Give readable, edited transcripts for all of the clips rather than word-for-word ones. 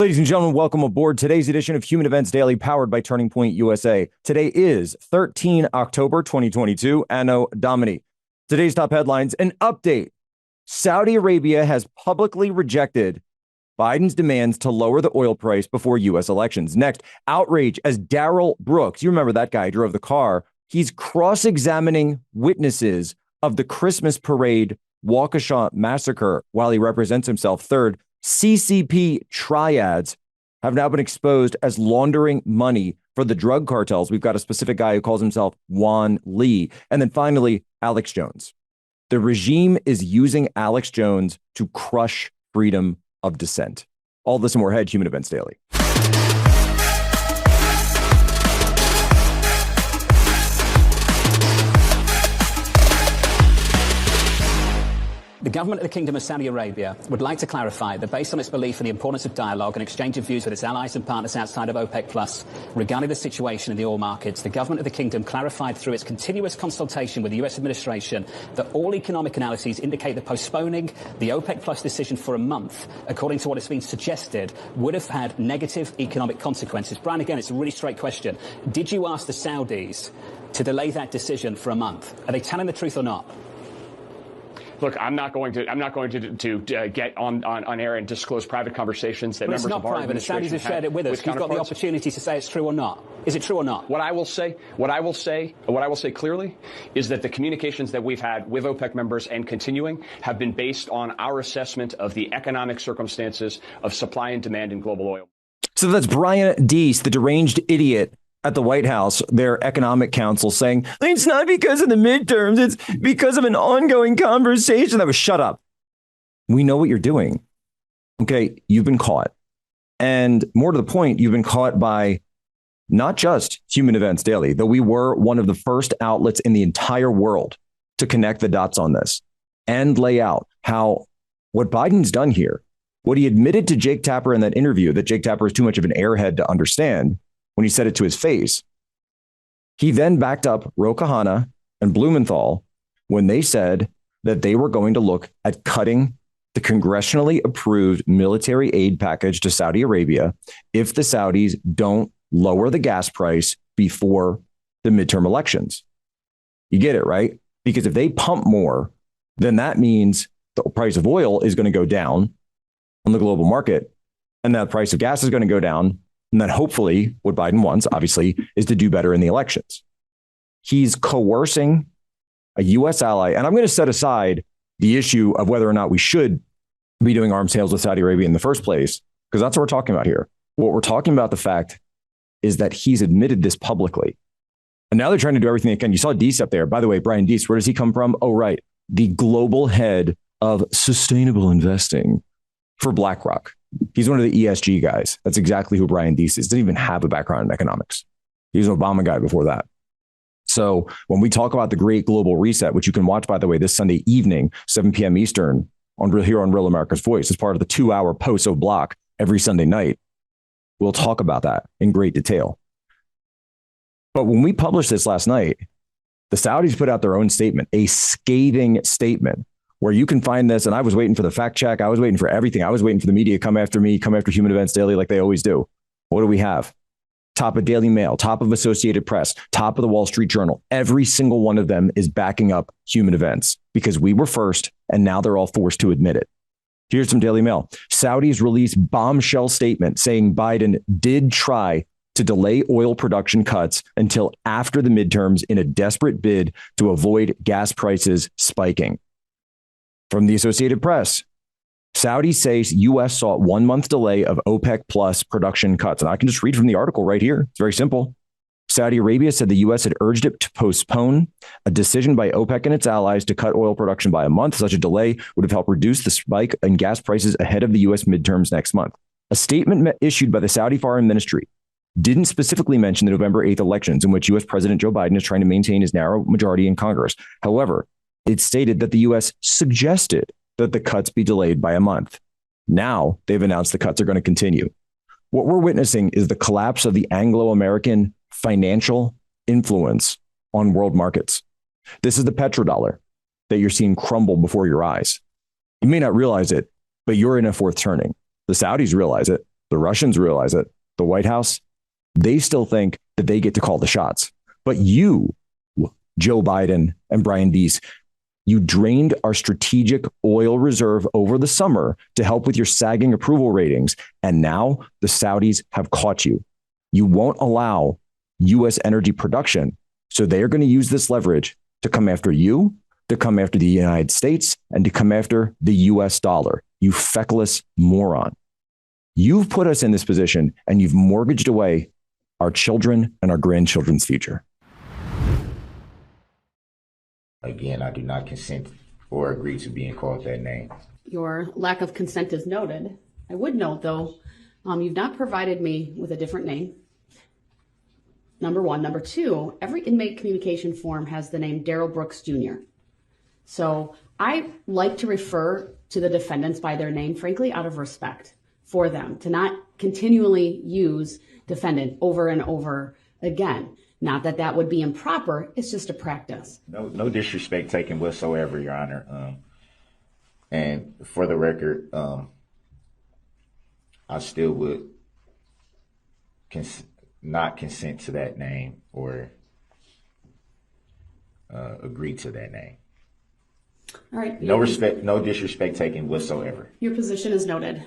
Ladies and gentlemen, welcome aboard today's edition of Human Events Daily, powered by Turning Point USA. Today is 13 October 2022, Anno Domini. Today's top headlines: an update. Saudi Arabia has publicly rejected Biden's demands to lower the oil price before U.S. elections. Next, outrage as Darrell Brooks, you remember that guy who drove the car, he's cross-examining witnesses of the Christmas parade Waukesha massacre while he represents himself. Third, CCP triads have now been exposed as laundering money for the drug cartels. We've got a specific guy who calls himself Juan Lee. And then finally, Alex Jones. The regime is using Alex Jones to crush freedom of dissent. All this and more ahead, Human Events Daily. The government of the Kingdom of Saudi Arabia would like to clarify that based on its belief in the importance of dialogue and exchange of views with its allies and partners outside of OPEC Plus regarding the situation in the oil markets, the government of the Kingdom clarified through its continuous consultation with the US administration that all economic analyses indicate that postponing the OPEC Plus decision for a month, according to what has been suggested, would have had negative economic consequences. Brian, again, it's a really straight question. Did you ask the Saudis to delay that decision for a month? Are they telling the truth or not? Look, I'm not going to get on air and disclose private conversations that members of our administration the Saudis have shared it with us. You've got the opportunity to say it's true or not. Is it true or not? What I will say clearly is that the communications that we've had with OPEC members and continuing have been based on our assessment of the economic circumstances of supply and demand in global oil. So that's Brian Deese, the deranged idiot at the White House, their economic council, saying it's not because of the midterms, it's because of an ongoing conversation. That was shut up. We know what you're doing. Okay, you've been caught. And more to the point, you've been caught by not just Human Events Daily, though we were one of the first outlets in the entire world to connect the dots on this and lay out how what Biden's done here, what he admitted to Jake Tapper in that interview, that Jake Tapper is too much of an airhead to understand, when he said it to his face. He then backed up Ro Khanna and Blumenthal when they said that they were going to look at cutting the congressionally approved military aid package to Saudi Arabia if the Saudis don't lower the gas price before the midterm elections. You get it, right? Because if they pump more, then that means the price of oil is going to go down on the global market, and that price of gas is going to go down. And then hopefully what Biden wants, obviously, is to do better in the elections. He's coercing a U.S. ally. And I'm going to set aside the issue of whether or not we should be doing arms sales with Saudi Arabia in the first place, because that's what we're talking about here. What we're talking about, the fact is that he's admitted this publicly. And now they're trying to do everything they can. You saw Deese up there. By the way, Brian Deese, where does he come from? Oh, right. The global head of sustainable investing for BlackRock. He's one of the ESG guys. That's exactly who Brian Deese is. Didn't even have a background in economics. He was an Obama guy before that. So when we talk about the Great Global Reset, which you can watch, by the way, this Sunday evening, 7 p.m. Eastern, here on Real America's Voice, as part of the 2-hour Poso block every Sunday night, we'll talk about that in great detail. But when we published this last night, the Saudis put out their own statement, a scathing statement, where you can find this. And I was waiting for the fact check. I was waiting for everything. I was waiting for the media to come after me, come after Human Events Daily like they always do. What do we have? Top of Daily Mail, top of Associated Press, top of the Wall Street Journal. Every single one of them is backing up Human Events because we were first and now they're all forced to admit it. Here's some Daily Mail. Saudis release bombshell statement saying Biden did try to delay oil production cuts until after the midterms in a desperate bid to avoid gas prices spiking. From the Associated Press, Saudis say U.S. sought 1 month delay of OPEC plus production cuts. And I can just read from the article right here. It's very simple. Saudi Arabia said the U.S. had urged it to postpone a decision by OPEC and its allies to cut oil production by a month. Such a delay would have helped reduce the spike in gas prices ahead of the U.S. midterms next month. A statement issued by the Saudi Foreign Ministry didn't specifically mention the November 8th elections in which U.S. President Joe Biden is trying to maintain his narrow majority in Congress. However, it stated that the U.S. suggested that the cuts be delayed by a month. Now they've announced the cuts are going to continue. What we're witnessing is the collapse of the Anglo-American financial influence on world markets. This is the petrodollar that you're seeing crumble before your eyes. You may not realize it, but you're in a fourth turning. The Saudis realize it. The Russians realize it. The White House, they still think that they get to call the shots. But you, Joe Biden and Brian Deese, you drained our strategic oil reserve over the summer to help with your sagging approval ratings. And now the Saudis have caught you. You won't allow U.S. energy production. So they are going to use this leverage to come after you, to come after the United States, and to come after the U.S. dollar. You feckless moron. You've put us in this position and you've mortgaged away our children and our grandchildren's future. Again, I do not consent or agree to being called that name. Your lack of consent is noted. I would note, though, you've not provided me with a different name. Number one. Number two, every inmate communication form has the name Darrell Brooks Jr. So I like to refer to the defendants by their name, frankly, out of respect for them, to not continually use defendant over and over again. Not that that would be improper, it's just a practice. No disrespect taken whatsoever, Your Honor. And for the record, I still would not consent to that name or agree to that name. All right. No respect, no disrespect taken whatsoever. Your position is noted.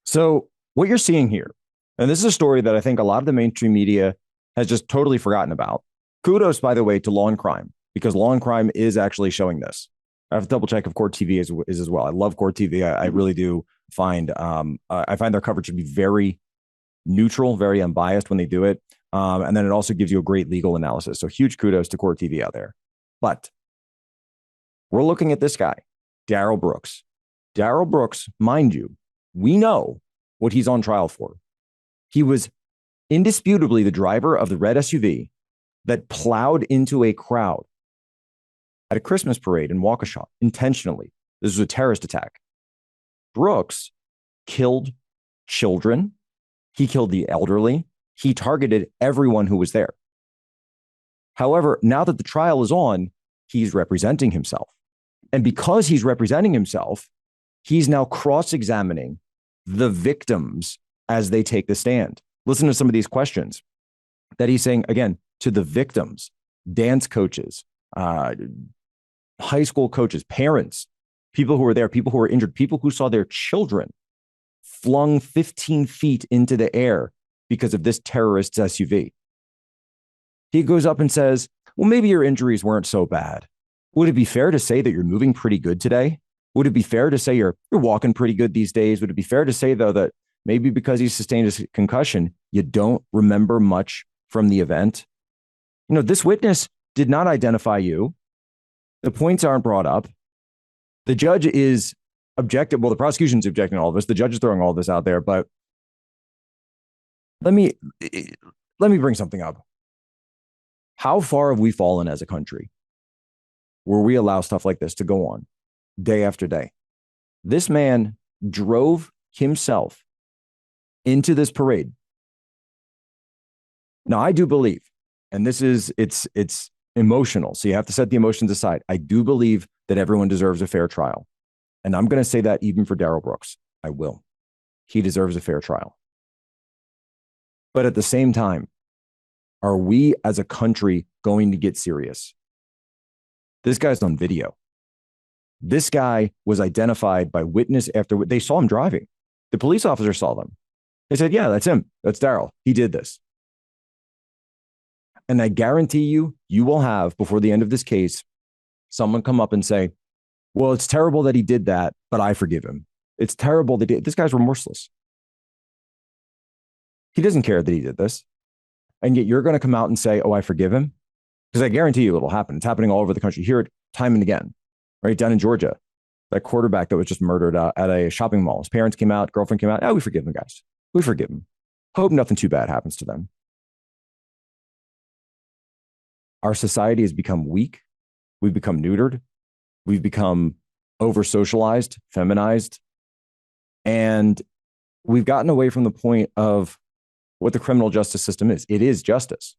So what you're seeing here, and this is a story that I think a lot of the mainstream media has just totally forgotten about. Kudos, by the way, to Law and Crime, because Law and Crime is actually showing this. I have to double check if Court TV is as well. I love Court TV. I really do find I find their coverage to be very neutral, very unbiased when they do it. And then it also gives you a great legal analysis. So huge kudos to Court TV out there. But we're looking at this guy, Darrell Brooks. Darrell Brooks, mind you, we know what he's on trial for. He was indisputably the driver of the red SUV that plowed into a crowd at a Christmas parade in Waukesha intentionally. This was a terrorist attack. Brooks killed children. He killed the elderly. He targeted everyone who was there. However, now that the trial is on, he's representing himself. And because he's representing himself, he's now cross-examining the victims as they take the stand. Listen to some of these questions that he's saying, again, to the victims, dance coaches, high school coaches, parents, people who were there, people who were injured, people who saw their children flung 15 feet into the air because of this terrorist's SUV. He goes up and says, well, maybe your injuries weren't so bad. Would it be fair to say that you're moving pretty good today? Would it be fair to say you're walking pretty good these days? Would it be fair to say, though, that maybe because he sustained a concussion, you don't remember much from the event? You know, this witness did not identify you. The points aren't brought up. The judge is objective. Well, the prosecution's objecting to all of this. The judge is throwing all of this out there. But let me bring something up. How far have we fallen as a country where we allow stuff like this to go on day after day? This man drove himself into this parade. Now, I do believe, and this is, it's emotional, so you have to set the emotions aside. I do believe that everyone deserves a fair trial. And I'm going to say that even for Darrell Brooks. I will. He deserves a fair trial. But at the same time, are we as a country going to get serious? This guy's on video. This guy was identified by witness after they saw him driving. The police officer saw them. They said, yeah, that's him. That's Darrell. He did this. And I guarantee you, you will have, before the end of this case, someone come up and say, well, it's terrible that he did that, but I forgive him. It's terrible that this guy's remorseless. He doesn't care that he did this. And yet you're going to come out and say, oh, I forgive him? Because I guarantee you it'll happen. It's happening all over the country. You hear it time and again, right? Down in Georgia, that quarterback that was just murdered at a shopping mall. His parents came out, girlfriend came out. Oh, we forgive him, guys. We forgive him. Hope nothing too bad happens to them. Our society has become weak. We've become neutered. We've become over-socialized, feminized. And we've gotten away from the point of what the criminal justice system is. It is justice.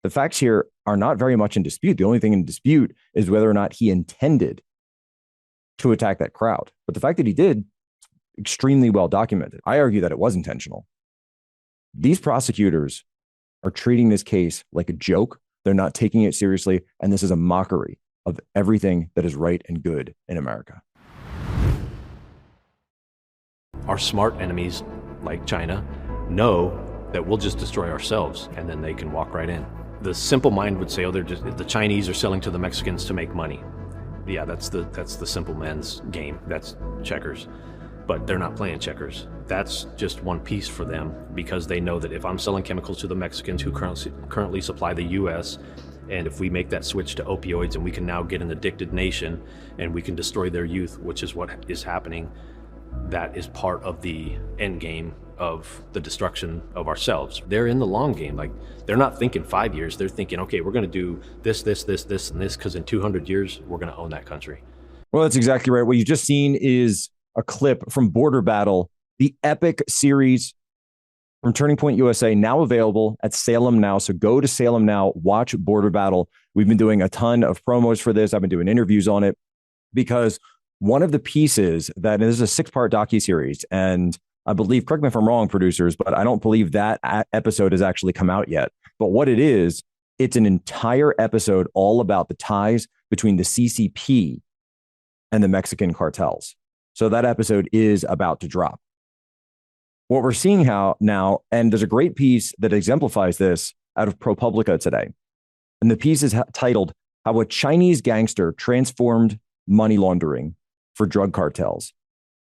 The facts here are not very much in dispute. The only thing in dispute is whether or not he intended to attack that crowd. But the fact that he did extremely well documented. I argue that it was intentional. These prosecutors are treating this case like a joke. They're not taking it seriously. And this is a mockery of everything that is right and good in America. Our smart enemies, like China, know that we'll just destroy ourselves, and then they can walk right in. The simple mind would say, oh, the Chinese are selling to the Mexicans to make money. Yeah, that's the simple man's game. That's checkers. But they're not playing checkers. That's just one piece for them, because they know that if I'm selling chemicals to the Mexicans who currently supply the U.S., and if we make that switch to opioids and we can now get an addicted nation and we can destroy their youth, which is what is happening, that is part of the end game of the destruction of ourselves. They're in the long game. Like, they're not thinking 5 years. They're thinking, okay, we're going to do this, and this, because in 200 years, we're going to own that country. Well, that's exactly right. What you've just seen is a clip from Border Battle, the epic series from Turning Point USA, now available at Salem Now. So go to Salem Now, watch Border Battle. We've been doing a ton of promos for this. I've been doing interviews on it because one of the pieces that this is a 6-part docuseries, and I believe, correct me if I'm wrong, producers, but I don't believe that episode has actually come out yet. But what it is, it's an entire episode all about the ties between the CCP and the Mexican cartels. So that episode is about to drop. What we're seeing now, and there's a great piece that exemplifies this out of ProPublica today. And the piece is titled, How a Chinese Gangster Transformed Money Laundering for Drug Cartels.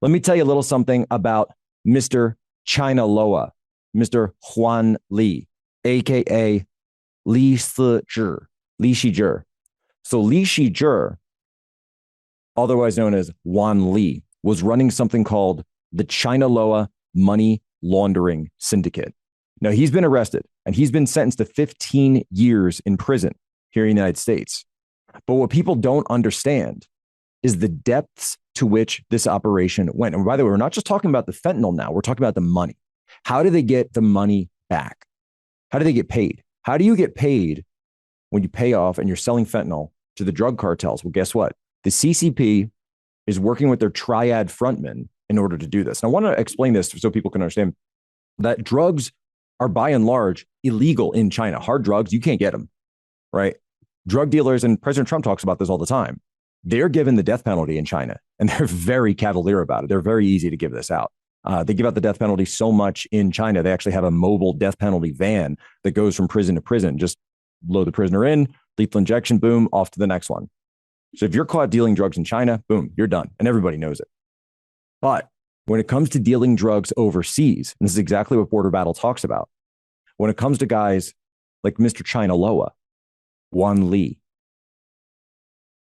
Let me tell you a little something about Mr. China Loa, Mr. Huan Li, a.k.a. Li Shizhi. So Li Shizhi, otherwise known as Huan Li, was running something called the China Loa Money Laundering Syndicate. Now, he's been arrested and he's been sentenced to 15 years in prison here in the United States. But what people don't understand is the depths to which this operation went. And by the way, we're not just talking about the fentanyl now, we're talking about the money. How do they get the money back? How do they get paid? How do you get paid when you pay off and you're selling fentanyl to the drug cartels? Well, guess what? The CCP is working with their triad frontmen in order to do this. And I want to explain this so people can understand that drugs are by and large illegal in China. Hard drugs, you can't get them, right? Drug dealers, and President Trump talks about this all the time, they're given the death penalty in China, and they're very cavalier about it. They're very easy to give this out. They give out the death penalty so much in China, they actually have a mobile death penalty van that goes from prison to prison. Just load the prisoner in, lethal injection, boom, off to the next one. So if you're caught dealing drugs in China, boom, you're done. And everybody knows it. But when it comes to dealing drugs overseas, and this is exactly what Border Battle talks about, when it comes to guys like Mr. China Loa, Huan Li,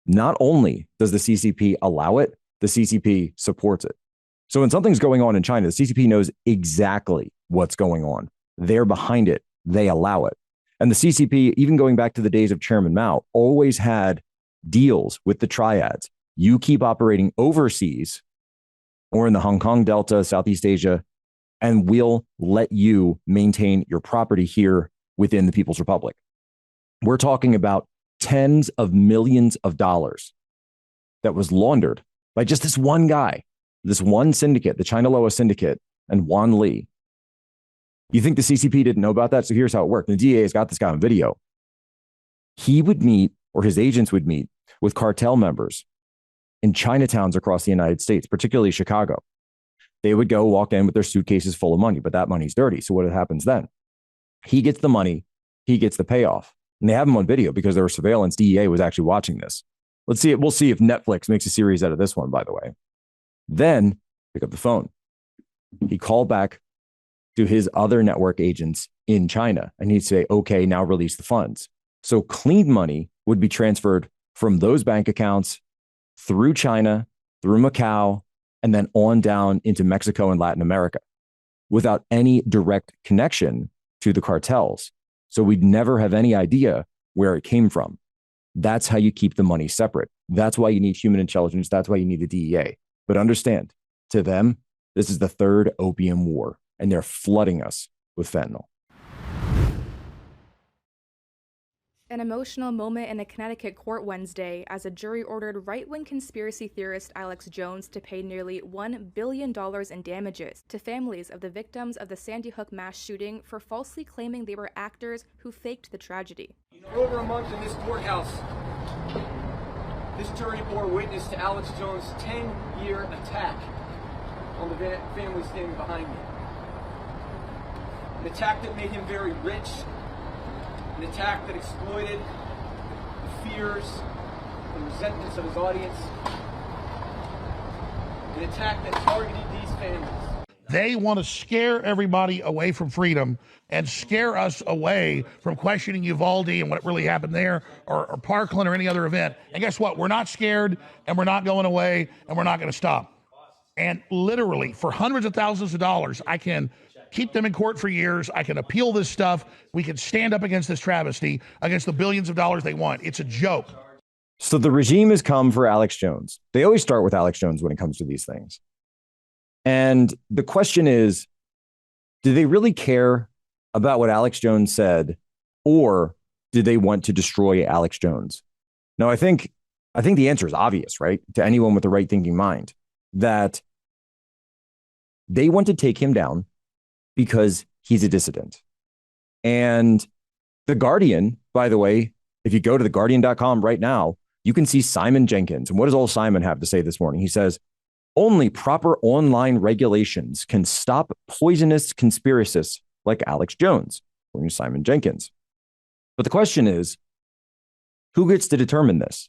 not only does the CCP allow it, the CCP supports it. So when something's going on in China, the CCP knows exactly what's going on. They're behind it. They allow it. And the CCP, even going back to the days of Chairman Mao, always had deals with the triads. You keep operating overseas or in the Hong Kong Delta, Southeast Asia, and we'll let you maintain your property here within the People's Republic. We're talking about tens of millions of dollars that was laundered by just this one guy, this one syndicate, the China Loa Syndicate, and Huan Li. You think the CCP didn't know about that? So here's how it worked. The DA has got this guy on video. He would meet, or his agents would meet, with cartel members in Chinatowns across the United States, particularly Chicago. They would go walk in with their suitcases full of money, but that money's dirty. So what happens then? He gets the money, he gets the payoff. And they have him on video because there was surveillance. DEA was actually watching this. Let's see it. We'll see if Netflix makes a series out of this one, by the way. Then pick up the phone. He called back to his other network agents in China, and he'd say, okay, now release the funds. So clean money would be transferred from those bank accounts through China, through Macau, and then on down into Mexico and Latin America without any direct connection to the cartels. So we'd never have any idea where it came from. That's how you keep the money separate. That's why you need human intelligence. That's why you need the DEA. But understand, to them, this is the third opium war, and they're flooding us with fentanyl. An emotional moment in a Connecticut court Wednesday as a jury ordered right-wing conspiracy theorist Alex Jones to pay nearly $1 billion in damages to families of the victims of the Sandy Hook mass shooting for falsely claiming they were actors who faked the tragedy. For over a month in this courthouse, this jury bore witness to Alex Jones' 10-year attack on the family standing behind me. An attack that made him very rich, an attack that exploited the fears and resentments of his audience, an attack that targeted these families. They want to scare everybody away from freedom and scare us away from questioning Uvalde and what really happened there, or Parkland or any other event. And guess what? We're not scared, and we're not going away, and we're not going to stop. And literally, for hundreds of thousands of dollars, I can keep them in court for years. I can appeal this stuff. We can stand up against this travesty, against the billions of dollars they want. It's a joke. So the regime has come for Alex Jones. They always start with Alex Jones when it comes to these things. And the question is, do they really care about what Alex Jones said, or do they want to destroy Alex Jones? Now, I think the answer is obvious, right? To anyone with the right thinking mind, that they want to take him down because he's a dissident. And The Guardian, by the way, if you go to theguardian.com right now, you can see Simon Jenkins. And what does old Simon have to say this morning? He says, only proper online regulations can stop poisonous conspiracists like Alex Jones, according to Simon Jenkins. But the question is, who gets to determine this?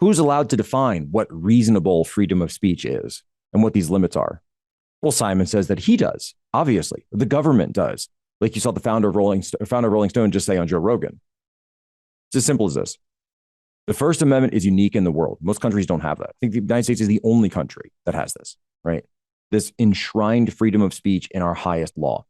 Who's allowed to define what reasonable freedom of speech is and what these limits are? Well, Simon says that he does, obviously. The government does. Like you saw the founder of Rolling Stone just say on Joe Rogan. It's as simple as this. The First Amendment is unique in the world. Most countries don't have that. I think the United States is the only country that has this, right? This enshrined freedom of speech in our highest law.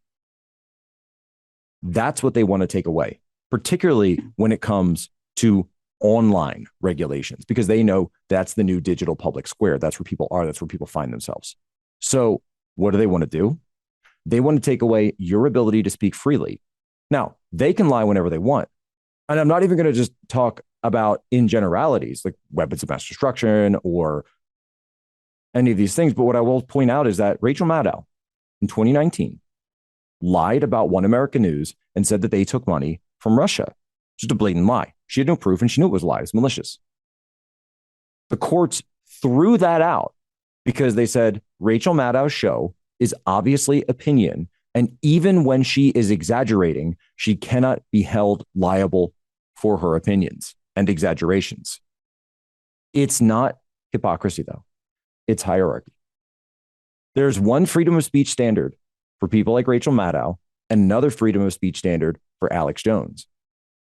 That's what they want to take away, particularly when it comes to online regulations, because they know that's the new digital public square. That's where people are. That's where people find themselves. So what do they want to do? They want to take away your ability to speak freely. Now, they can lie whenever they want. And I'm not even going to just talk about in generalities, like weapons of mass destruction or any of these things. But what I will point out is that Rachel Maddow in 2019 lied about One American News and said that they took money from Russia. Just a blatant lie. She had no proof and she knew it was a lie. It was malicious. The courts threw that out because they said Rachel Maddow's show is obviously opinion. And even when she is exaggerating, she cannot be held liable for her opinions and exaggerations. It's not hypocrisy, though. It's hierarchy. There's one freedom of speech standard for people like Rachel Maddow and another freedom of speech standard for Alex Jones.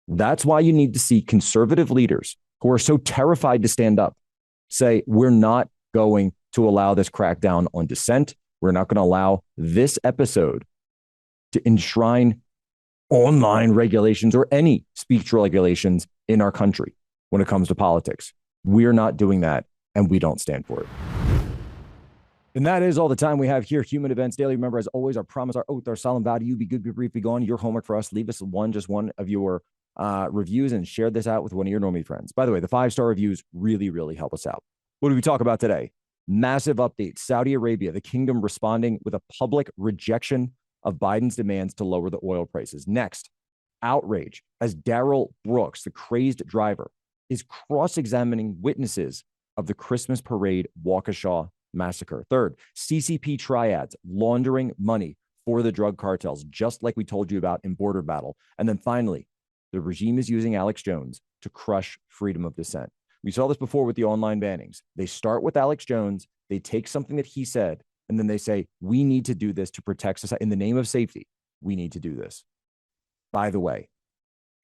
That's why you need to see conservative leaders who are so terrified to stand up say, we're not going to allow this crackdown on dissent. We're not going to allow this episode to enshrine online regulations or any speech regulations in our country when it comes to politics. We're not doing that, and we don't stand for it. And that is all the time we have here. Human Events Daily. Remember, as always, our promise, our oath, our solemn vow to you, be good, be brief, be gone. Your homework for us, leave us just one of your reviews and share this out with one of your normie friends. By the way, the 5-star reviews really, really help us out. What do we talk about today? Massive update. Saudi Arabia, the kingdom responding with a public rejection of Biden's demands to lower the oil prices. Next, outrage as Darrell Brooks, the crazed driver, is cross-examining witnesses of the Christmas parade Waukesha massacre. Third, CCP triads laundering money for the drug cartels, just like we told you about in Border Battle. And then finally, the regime is using Alex Jones to crush freedom of dissent. We saw this before with the online bannings. They start with Alex Jones. They take something that he said, and then they say, we need to do this to protect society. In the name of safety, we need to do this. By the way,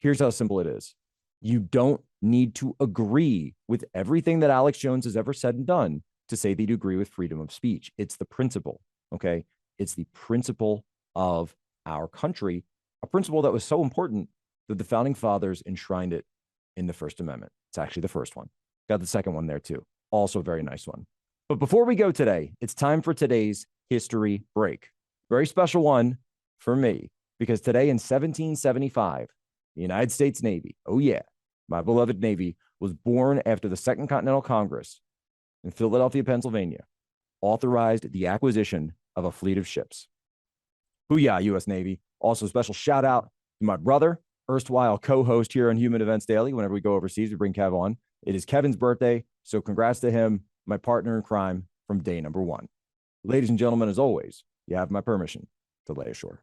here's how simple it is. You don't need to agree with everything that Alex Jones has ever said and done to say that you agree with freedom of speech. It's the principle, okay? It's the principle of our country, a principle that was so important that the founding fathers enshrined it in the First Amendment. It's actually the first one. Got the second one there too. Also a very nice one. But before we go today, it's time for today's history break. Very special one for me, because today in 1775, the United States Navy, oh yeah, my beloved Navy, was born after the Second Continental Congress in Philadelphia, Pennsylvania, authorized the acquisition of a fleet of ships. Booyah, U.S. Navy. Also, special shout out to my brother, erstwhile co-host here on Human Events Daily. Whenever we go overseas, we bring Kev on. It is Kevin's birthday, so congrats to him, my partner in crime from day number one. Ladies and gentlemen, as always, you have my permission to lay ashore.